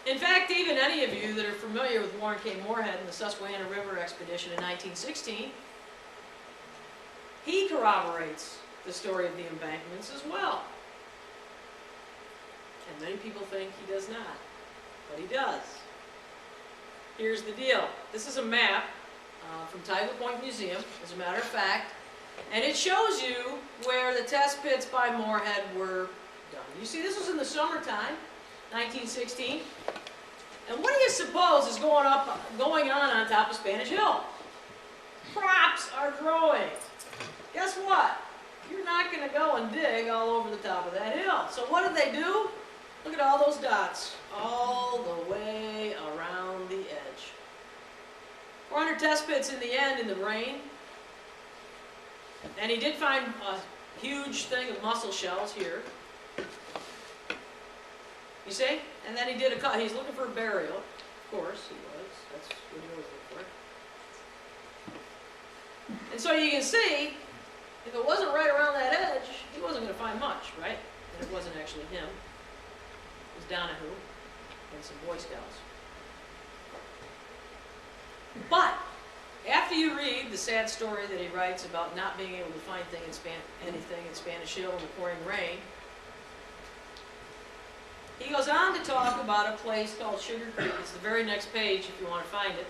In fact, even any of you that are familiar with Warren K. Moorehead and the Susquehanna River expedition in 1916, he corroborates the story of the embankments as well. And many people think he does not, but he does. Here's the deal. This is a map from Tiger Point Museum, as a matter of fact, and it shows you where the test pits by Moorehead were done. You see, this was in the summertime, 1916. And what do you suppose is going on top of Spanish Hill? Crops are growing. Guess what? You're not going to go and dig all over the top of that hill. So what did they do? Look at all those dots, all the way around the edge. 400 test pits in the end in the rain. And he did find a huge thing of mussel shells here. You see? And then he did a cut. He's looking for a burial. Of course he was. That's what he was looking for. And so you can see, if it wasn't right around that edge, he wasn't going to find much, right? And it wasn't actually him. It was Donahue and some Boy Scouts. But after you read the sad story that he writes about not being able to find anything in Spanish Hill in the pouring rain, he goes on to talk about a place called Sugar Creek. It's the very next page if you want to find it.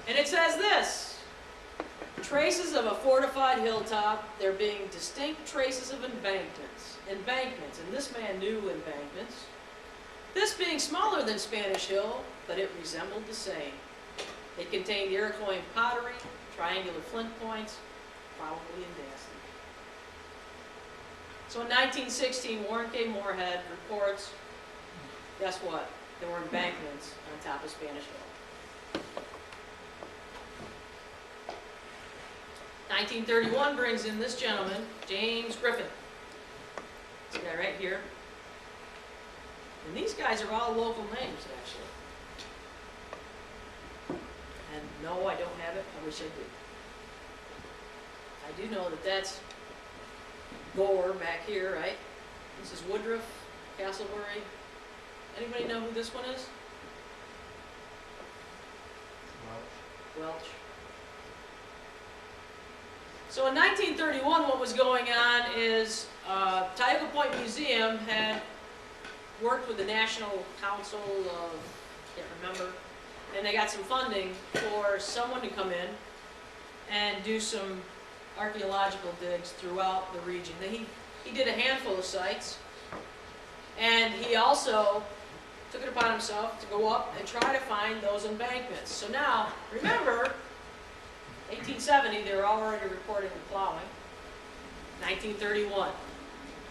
And it says this: traces of a fortified hilltop, there being distinct traces of embankments. Embankments, and this man knew embankments. This being smaller than Spanish Hill, but it resembled the same. It contained Iroquois pottery, triangular flint points, probably in Dasty. So in 1916, Warren K. Moorehead reports, guess what? There were embankments on top of Spanish Hill. 1931 brings in this gentleman, James Griffin. This guy right here. And these guys are all local names, actually. And no, I don't have it. I wish I did. I do know that that's Gore back here, right? This is Woodruff, Castleberry. Anybody know who this one is? Welch. So in 1931, what was going on is Tioga Point Museum had worked with the National Council of, can't remember, and they got some funding for someone to come in and do some archaeological digs throughout the region. He did a handful of sites, and he also took it upon himself to go up and try to find those embankments. So now, remember, 1870, they were already reporting the plowing. 1931,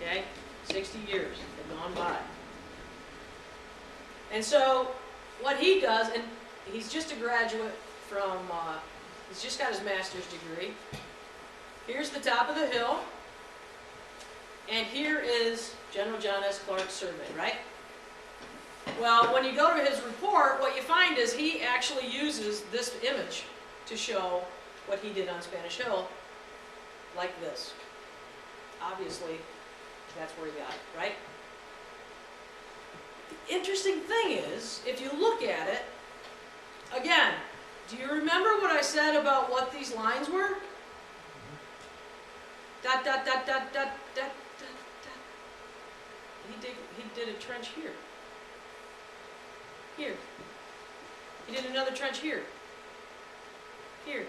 okay? 60 years had gone by. And so, what he does, and he's just a graduate from, he's just got his master's degree. Here's the top of the hill, and here is General John S. Clark's survey, right? Well, when you go to his report, what you find is he actually uses this image to show what he did on Spanish Hill, like this. Obviously, that's where he got it, right? The interesting thing is, if you look at it, again, do you remember what I said about what these lines were? Dot, dot, dot, dot, dot, dot, dot, dot. He did a trench here. Here. He did another trench here. Here.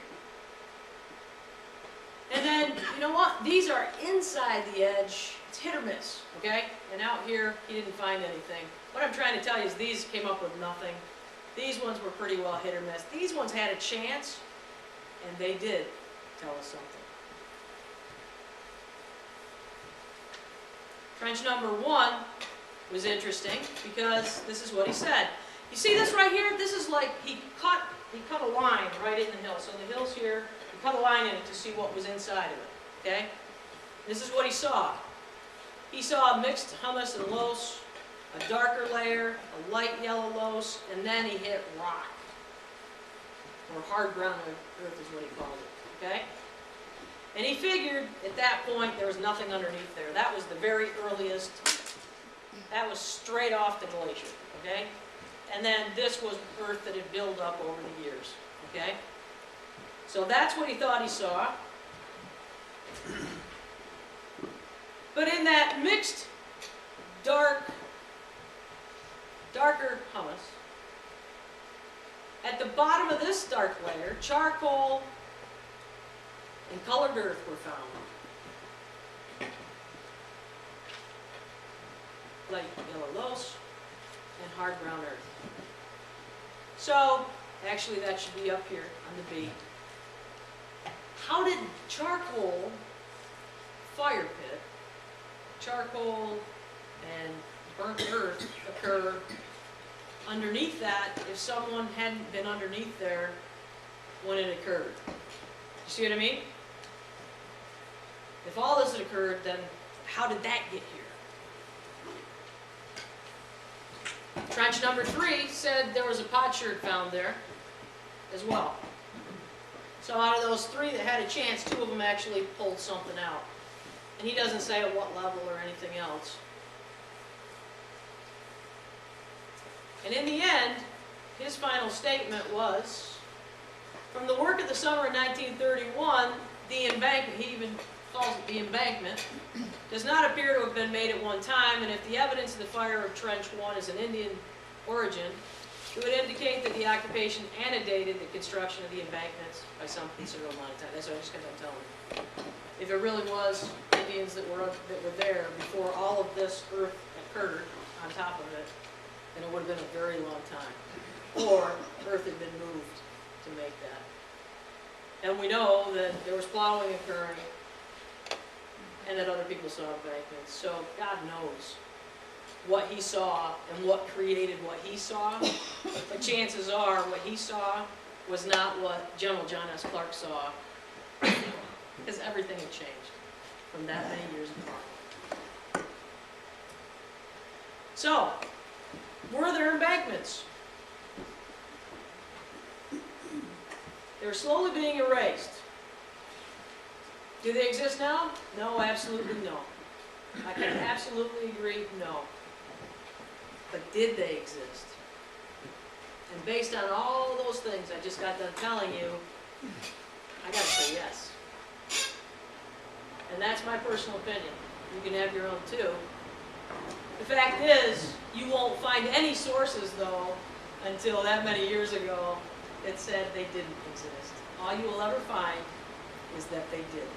And then, you know what? These are inside the edge. It's hit or miss, okay? And out here, he didn't find anything. What I'm trying to tell you is these came up with nothing. These ones were pretty well hit or miss. These ones had a chance, and they did tell us something. Trench number 1 was interesting because this is what he said. You see this right here? This is like he cut a line right in the hill. So the hill's here. He cut a line in it to see what was inside of it. Okay? This is what he saw. He saw a mixed humus and loess, a darker layer, a light yellow loess, and then he hit rock. Or hard ground earth is what he called it. Okay? And he figured at that point there was nothing underneath there. That was the very earliest That was straight off the glacier, okay? And then this was earth that had built up over the years, okay? So that's what he thought he saw. But in that mixed darker humus, at the bottom of this dark layer, charcoal and colored earth were found. Light yellow loess and hard brown earth. So, actually that should be up here on the B. How did charcoal fire pit, charcoal and burnt earth occur underneath that if someone hadn't been underneath there when it occurred? You see what I mean? If all this had occurred, then how did that get here? Trench number 3 said there was a potsherd found there as well. So out of those 3 that had a chance, 2 of them actually pulled something out. And he doesn't say at what level or anything else. And in the end, his final statement was, from the work of the summer of 1931, the embankment, he even calls it the embankment, does not appear to have been made at one time, and if the evidence of the fire of Trench 1 is an Indian origin, it would indicate that the occupation antedated the construction of the embankments by some considerable amount of time. That's what I just got done telling you. If it really was Indians that were there before all of this earth occurred on top of it, then it would have been a very long time. Or earth had been moved to make that. And we know that there was plowing occurring and that other people saw embankments. So God knows what he saw and what created what he saw. But chances are what he saw was not what General John S. Clark saw, because everything had changed from that many years apart. So, were there embankments? They were slowly being erased. Do they exist now? No, absolutely no. I can absolutely agree, no. But did they exist? And based on all those things I just got done telling you, I gotta say yes. And that's my personal opinion. You can have your own too. The fact is, you won't find any sources though, until that many years ago, that said they didn't exist. All you will ever find is that they did.